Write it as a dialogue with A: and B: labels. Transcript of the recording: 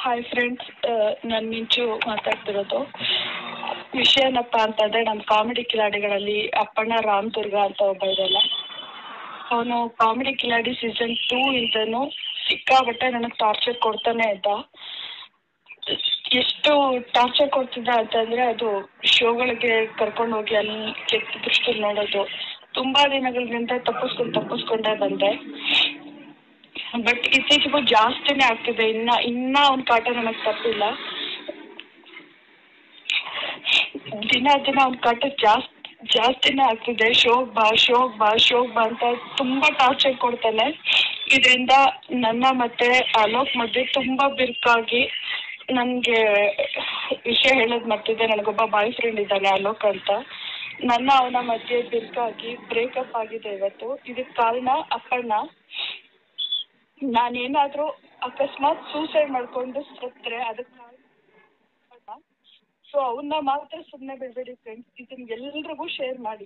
A: Hi friends, ನಾನು ಮಿಂಚು ಮಾತಾಡ್ತಿರೋದು. ವಿಷಯ ಏನಪ್ಪ ಅಂತಂದರೆ, ನಮ್ಮ ಕಾಮಿಡಿ ಕಿಲಾಡಿಗಳಲ್ಲಿ ಅಪ್ಪಣ್ಣ ರಾಮದುರ್ಗ ಅಂತ ಒಬ್ಬ ಇದಲ್ಲ, ಅವನು ಕಾಮಿಡಿ ಕಿಲಾಡಿ ಸೀಸನ್ 2 ಇಂದನೂ ಸಿಕ್ಕಾಬಟ್ಟೆ ನನಗೆ ಟಾರ್ಚರ್ ಕೊಡ್ತಾನೆ ಇದ್ದ. ಎಷ್ಟು ಟಾರ್ಚರ್ ಕೊಡ್ತಿದ್ದ ಅಂತಂದರೆ, ಅದು ಶೋಗಳಿಗೆ ಕರ್ಕೊಂಡು ಹೋಗಿ ಅಲ್ಲಿ ಕೆಟ್ಟ ದೃಷ್ಟಿಯಲ್ಲಿ ನೋಡೋದು. ತುಂಬ ದಿನಗಳಿಂದ ತಪ್ಪಿಸ್ಕೊಂಡೇ ಬಂದೆ. ಬಟ್ ಇತ್ತೀಚೆಗೂ ಜಾಸ್ತಿನೇ ಆಗ್ತಿದೆ. ಇನ್ನ ಅವ್ನ ಕಾಟ ನನಗೆ ತಪ್ಪಿಲ್ಲ. ದಿನ ಅವ್ನ ಕಾಟ ಜಾಸ್ತಿನೇ ಆಗ್ತಿದೆ. ಶೋಗ್ ಬಾ ಅಂತ ತುಂಬಾ ಟಾರ್ಚರ್ ಕೊಡ್ತಾನೆ. ಇದರಿಂದ ನನ್ನ ಮತ್ತೆ ಅಲೋಕ್ ಮಧ್ಯೆ ತುಂಬಾ ಬಿರುಕಾಗಿ, ನನಗೆ ವಿಷಯ ಹೇಳೋದು ಮರ್ತಿದ್ದೆ. ನನಗೊಬ್ಬ ಬಾಯ್ ಫ್ರೆಂಡ್ ಇದ್ದಾನೆ, ಅಲೋಕ್ ಅಂತ. ಅವನ ಮಧ್ಯೆ ಬಿರುಕಾಗಿ ಬ್ರೇಕಪ್ ಆಗಿದೆ ಇವತ್ತು. ಇದಕ್ಕೆ ಕಾರಣ ಅಪ್ಪಣ್ಣ. ನಾನೇನಾದ್ರೂ ಅಕಸ್ಮಾತ್ ಸೂಸೈಡ್ ಮಾಡ್ಕೊಂಡು ಸತ್ರೆ ಅದಕ್ಕೆ ಕಾರಣ. ಸೊ ಅವನ್ನ ಮಾತ್ರ ಸುಮ್ಮನೆ ಬಿಡಬೇಡಿ ಫ್ರೆಂಡ್ಸ್. ಇದನ್ನ ಎಲ್ರಿಗೂ ಶೇರ್ ಮಾಡಿ.